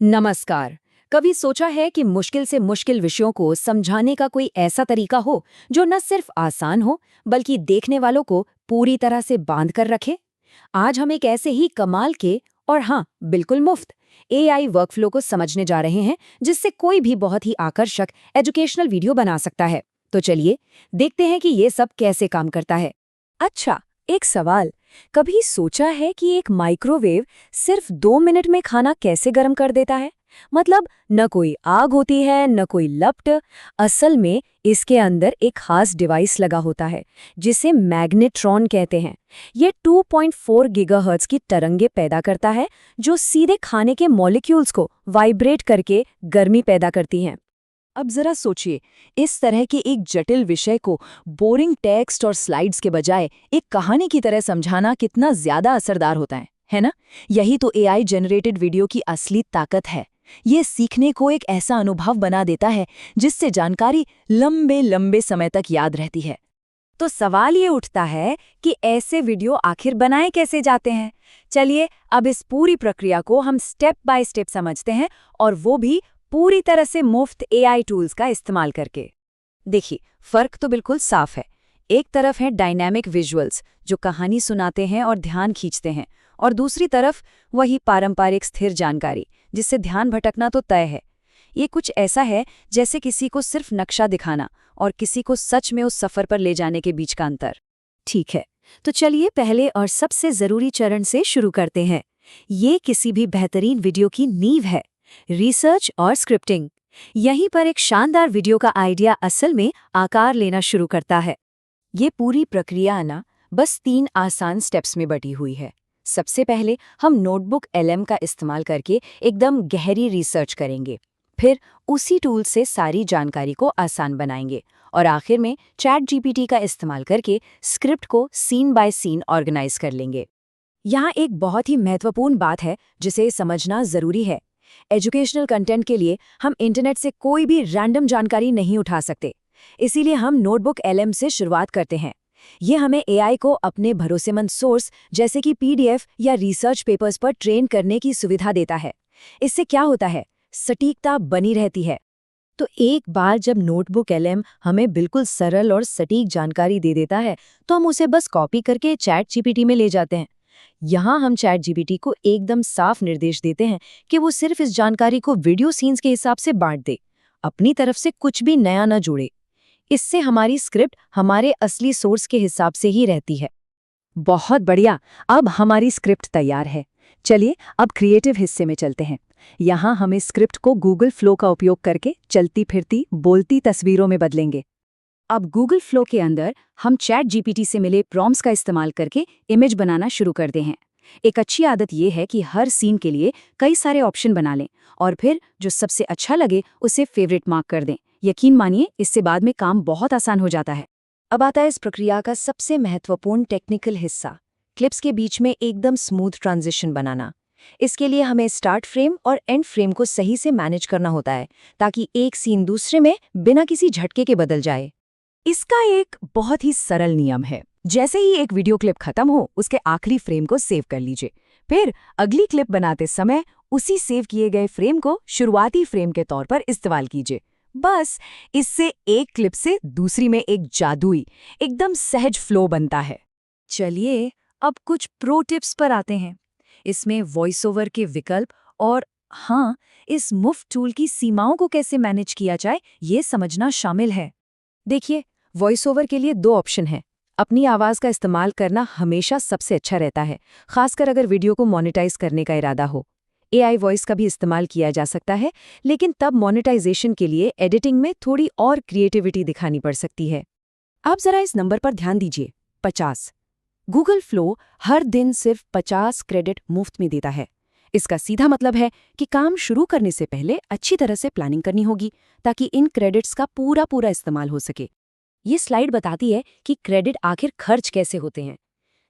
नमस्कार। कभी सोचा है कि मुश्किल से मुश्किल विषयों को समझाने का कोई ऐसा तरीका हो जो न सिर्फ आसान हो बल्कि देखने वालों को पूरी तरह से बांध कर रखे? आज हम एक ऐसे ही कमाल के और हाँ, बिल्कुल मुफ्त एआई वर्कफ्लो को समझने जा रहे हैं जिससे कोई भी बहुत ही आकर्षक एजुकेशनल वीडियो बना सकता है। तो चलिए देखते हैं कि ये सब कैसे काम करता है। अच्छा, एक सवाल। कभी सोचा है कि एक माइक्रोवेव सिर्फ 2 मिनट में खाना कैसे गर्म कर देता है? मतलब न कोई आग होती है न कोई लपट। असल में इसके अंदर एक खास डिवाइस लगा होता है जिसे मैग्नेट्रॉन कहते हैं। ये 2.4 गीगाहर्ट्ज की तरंगे पैदा करता है जो सीधे खाने के मॉलिक्यूल्स को वाइब्रेट करके गर्मी पैदा करती हैं। अब जरा सोचिए, इस तरह के एक जटिल विषय को बोरिंग टेक्स्ट और स्लाइड्स के बजाय एक कहानी की तरह समझाना कितना ज्यादा असरदार होता है ना? यही तो एआई जनरेटेड वीडियो की असली ताकत है। ये सीखने को एक ऐसा अनुभव बना देता है जिससे जानकारी लंबे लंबे समय तक याद रहती है। तो सवाल ये उठता है कि ऐसे वीडियो आखिर बनाए कैसे जाते हैं? चलिए अब इस पूरी प्रक्रिया को हम स्टेप बाय स्टेप समझते हैं, और वो भी पूरी तरह से मुफ्त एआई टूल्स का इस्तेमाल करके। देखिए, फर्क तो बिल्कुल साफ है। एक तरफ है डायनामिक विजुअल्स जो कहानी सुनाते हैं और ध्यान खींचते हैं, और दूसरी तरफ वही पारंपरिक स्थिर जानकारी जिससे ध्यान भटकना तो तय है। ये कुछ ऐसा है जैसे किसी को सिर्फ नक्शा दिखाना और किसी को सच में उस सफर पर ले जाने के बीच का अंतर। ठीक है, तो चलिए पहले और सबसे जरूरी चरण से शुरू करते हैं। ये किसी भी बेहतरीन वीडियो की नींव है, रिसर्च और स्क्रिप्टिंग। यहीं पर एक शानदार वीडियो का आइडिया असल में आकार लेना शुरू करता है। ये पूरी प्रक्रिया ना बस 3 आसान स्टेप्स में बटी हुई है। सबसे पहले हम नोटबुक एलएम का इस्तेमाल करके एकदम गहरी रिसर्च करेंगे, फिर उसी टूल से सारी जानकारी को आसान बनाएंगे, और आखिर में चैट जीपीटी का इस्तेमाल करके स्क्रिप्ट को सीन बाय सीन ऑर्गेनाइज कर लेंगे। यहाँ एक बहुत ही महत्वपूर्ण बात है जिसे समझना जरूरी है। एजुकेशनल कंटेंट के लिए हम इंटरनेट से कोई भी रैंडम जानकारी नहीं उठा सकते। इसीलिए हम नोटबुक एलएम से शुरुआत करते हैं। ये हमें एआई को अपने भरोसेमंद सोर्स जैसे कि पीडीएफ या रिसर्च पेपर्स पर ट्रेन करने की सुविधा देता है। इससे क्या होता है, सटीकता बनी रहती है। तो एक बार जब नोटबुक एलएम हमें बिल्कुल सरल और सटीक जानकारी दे देता है तो हम उसे बस कॉपी करके चैट जीपीटी में ले जाते हैं। यहाँ हम चैट जीपीटी को एकदम साफ निर्देश देते हैं कि वो सिर्फ इस जानकारी को वीडियो सीन्स के हिसाब से बांट दे, अपनी तरफ से कुछ भी नया न जोड़े। इससे हमारी स्क्रिप्ट हमारे असली सोर्स के हिसाब से ही रहती है। बहुत बढ़िया, अब हमारी स्क्रिप्ट तैयार है। चलिए अब क्रिएटिव हिस्से में चलते हैं। यहाँ हम इस स्क्रिप्ट को गूगल फ्लो का उपयोग करके चलती फिरती बोलती तस्वीरों में बदलेंगे। अब गूगल फ्लो के अंदर हम चैट जीपीटी से मिले प्रॉम्प्ट्स का इस्तेमाल करके इमेज बनाना शुरू करते हैं। एक अच्छी आदत ये है कि हर सीन के लिए कई सारे ऑप्शन बना लें, और फिर जो सबसे अच्छा लगे उसे फेवरेट मार्क कर दें। यकीन मानिए, इससे बाद में काम बहुत आसान हो जाता है। अब आता है इस प्रक्रिया का सबसे महत्वपूर्ण टेक्निकल हिस्सा, क्लिप्स के बीच में एकदम स्मूथ ट्रांजिशन बनाना। इसके लिए हमें स्टार्ट फ्रेम और एंड फ्रेम को सही से मैनेज करना होता है ताकि एक सीन दूसरे में बिना किसी झटके के बदल जाए। इसका एक बहुत ही सरल नियम है। जैसे ही एक वीडियो क्लिप खत्म हो, उसके आखिरी फ्रेम को सेव कर लीजिए। फिर अगली क्लिप बनाते समय उसी सेव किए गए फ्रेम को शुरुआती फ्रेम के तौर पर इस्तेमाल कीजिए। बस इससे एक क्लिप से दूसरी में एक जादुई, एकदम सहज फ्लो बनता है। चलिए अब कुछ प्रो टिप्स पर आते हैं। इसमें वॉइस ओवर के विकल्प और हाँ, इस मुफ्त टूल की सीमाओं को कैसे मैनेज किया जाए ये समझना शामिल है। देखिए, वॉइस ओवर के लिए 2 ऑप्शन हैं। अपनी आवाज़ का इस्तेमाल करना हमेशा सबसे अच्छा रहता है, खासकर अगर वीडियो को मोनेटाइज करने का इरादा हो। एआई वॉइस का भी इस्तेमाल किया जा सकता है, लेकिन तब मोनेटाइजेशन के लिए एडिटिंग में थोड़ी और क्रिएटिविटी दिखानी पड़ सकती है। आप जरा इस नंबर पर ध्यान दीजिए, 50। गूगल फ्लो हर दिन सिर्फ 50 क्रेडिट मुफ्त में देता है। इसका सीधा मतलब है कि काम शुरू करने से पहले अच्छी तरह से प्लानिंग करनी होगी ताकि इन क्रेडिट्स का पूरा पूरा इस्तेमाल हो सके। ये स्लाइड बताती है कि क्रेडिट आखिर खर्च कैसे होते हैं।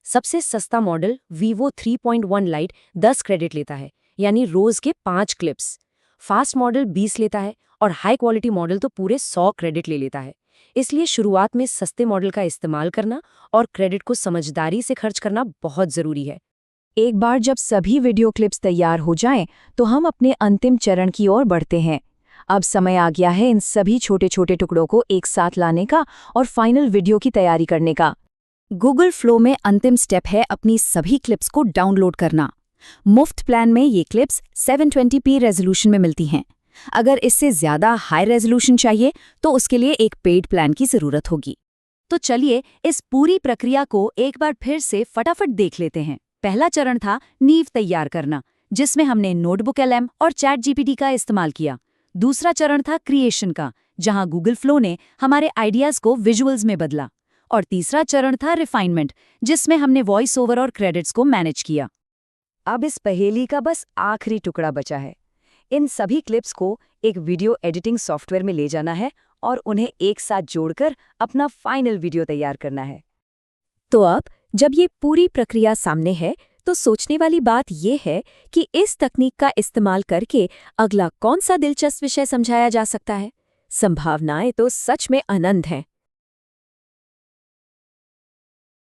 सबसे सस्ता मॉडल वीवो 3.1 लाइट 10 क्रेडिट लेता है, यानी रोज के 5 क्लिप्स। फास्ट मॉडल 20 लेता है और हाई क्वालिटी मॉडल तो पूरे 100 क्रेडिट ले लेता है। इसलिए शुरुआत में सस्ते मॉडल का इस्तेमाल करना और क्रेडिट को समझदारी से खर्च करना बहुत जरूरी है। एक बार जब सभी वीडियो क्लिप्स तैयार हो जाएं, तो हम अपने अंतिम चरण की ओर बढ़ते हैं। अब समय आ गया है इन सभी छोटे छोटे टुकड़ों को एक साथ लाने का और फाइनल वीडियो की तैयारी करने का। गूगल फ्लो में अंतिम स्टेप है अपनी सभी क्लिप्स को डाउनलोड करना। मुफ्त प्लान में ये क्लिप्स 720p रेजोल्यूशन में मिलती हैं। अगर इससे ज़्यादा हाई रेजोल्यूशन चाहिए तो उसके लिए एक पेड प्लान की ज़रूरत होगी। तो चलिए इस पूरी प्रक्रिया को एक बार फिर से फटाफट देख लेते हैं। पहला चरण था नींव तैयार करना, जिसमें हमने नोटबुक LM और ChatGPT का इस्तेमाल किया। दूसरा चरण था क्रिएशन का, जहां गूगल फ्लो ने हमारे आइडियाज को विजुअल्स में बदला। और तीसरा चरण था रिफाइनमेंट, जिसमें हमने वॉइस ओवर और क्रेडिट्स को मैनेज किया। अब इस पहेली का बस आखिरी टुकड़ा बचा है। इन सभी क्लिप्स को एक वीडियो एडिटिंग सॉफ्टवेयर में ले जाना है और उन्हें एक साथ जोड़कर अपना फाइनल वीडियो तैयार करना है। तो अब जब ये पूरी प्रक्रिया सामने है तो सोचने वाली बात ये है कि इस तकनीक का इस्तेमाल करके अगला कौन सा दिलचस्प विषय समझाया जा सकता है। संभावनाएं तो सच में अनंत हैं।